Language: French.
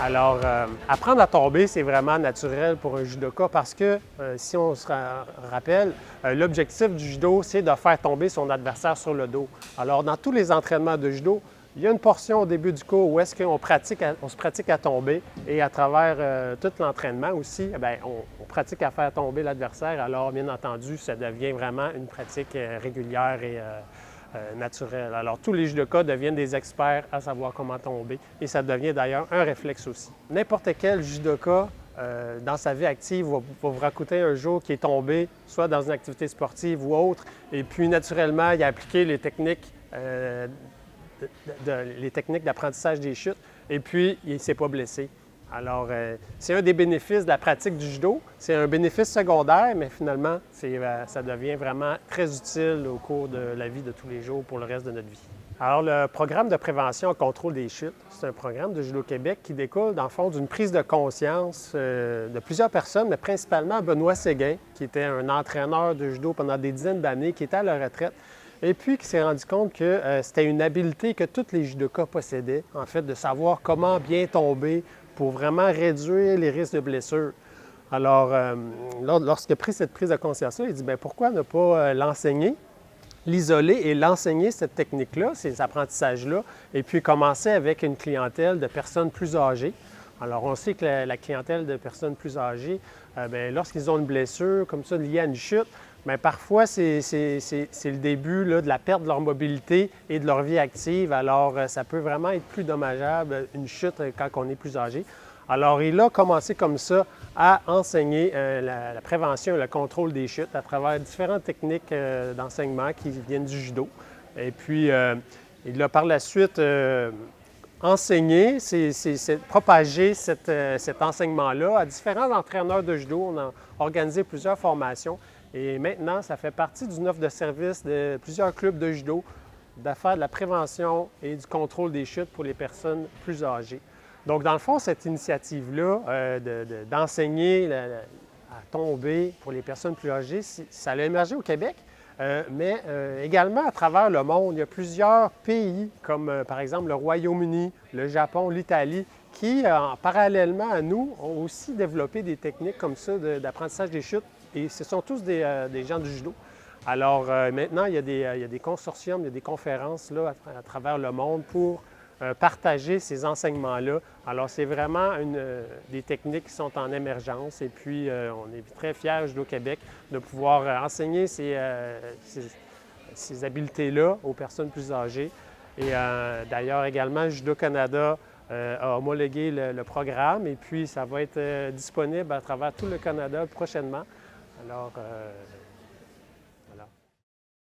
Alors, apprendre à tomber, c'est vraiment naturel pour un judoka parce que, si on se rappelle, l'objectif du judo, c'est de faire tomber son adversaire sur le dos. Alors, dans tous les entraînements de judo, il y a une portion au début du cours où est-ce qu'on se pratique à tomber et à travers tout l'entraînement aussi, bien, on pratique à faire tomber l'adversaire. Alors, bien entendu, ça devient vraiment une pratique régulière et naturelle. Alors, tous les judokas deviennent des experts à savoir comment tomber et ça devient d'ailleurs un réflexe aussi. N'importe quel judoka dans sa vie active va vous raconter un jour qui est tombé, soit dans une activité sportive ou autre, et puis naturellement, il a appliqué les techniques d'apprentissage des chutes, et puis il ne s'est pas blessé. Alors, c'est un des bénéfices de la pratique du judo. C'est un bénéfice secondaire, mais finalement, ça devient vraiment très utile au cours de la vie de tous les jours pour le reste de notre vie. Alors, le programme de prévention et contrôle des chutes, c'est un programme de Judo Québec qui découle, dans le fond, d'une prise de conscience de plusieurs personnes, mais principalement Benoît Séguin, qui était un entraîneur de judo pendant des dizaines d'années, qui était à la retraite, et puis qui s'est rendu compte que c'était une habileté que tous les judokas possédaient, en fait, de savoir comment bien tomber pour vraiment réduire les risques de blessures. Alors, lorsqu'il a pris cette prise de conscience-là, il dit, bien, pourquoi ne pas l'enseigner, l'isoler et l'enseigner, cette technique-là, ces apprentissages-là, et puis commencer avec une clientèle de personnes plus âgées. Alors, on sait que la clientèle de personnes plus âgées, lorsqu'ils ont une blessure comme ça liée à une chute, bien, parfois, c'est le début là, de la perte de leur mobilité et de leur vie active. Alors, ça peut vraiment être plus dommageable, une chute, quand on est plus âgé. Alors, il a commencé comme ça à enseigner la prévention et le contrôle des chutes à travers différentes techniques d'enseignement qui viennent du judo. Et puis, il a par la suite enseigné, propagé cet enseignement-là à différents entraîneurs de judo. On a organisé plusieurs formations. Et maintenant, ça fait partie d'une offre de service de plusieurs clubs de judo, de faire de la prévention et du contrôle des chutes pour les personnes plus âgées. Donc, dans le fond, cette initiative-là d'enseigner à tomber pour les personnes plus âgées, ça a émergé au Québec, mais également à travers le monde. Il y a plusieurs pays, comme par exemple le Royaume-Uni, le Japon, l'Italie, qui, parallèlement à nous, ont aussi développé des techniques comme ça d'apprentissage des chutes. Et ce sont tous des gens du judo. Alors maintenant, il y a des consortiums, il y a des conférences là, à travers le monde pour partager ces enseignements-là. Alors c'est vraiment des techniques qui sont en émergence et puis on est très fiers, Judo Québec, de pouvoir enseigner ces habiletés-là aux personnes plus âgées. Et d'ailleurs également, Judo Canada a homologué le programme et puis ça va être disponible à travers tout le Canada prochainement. Alors,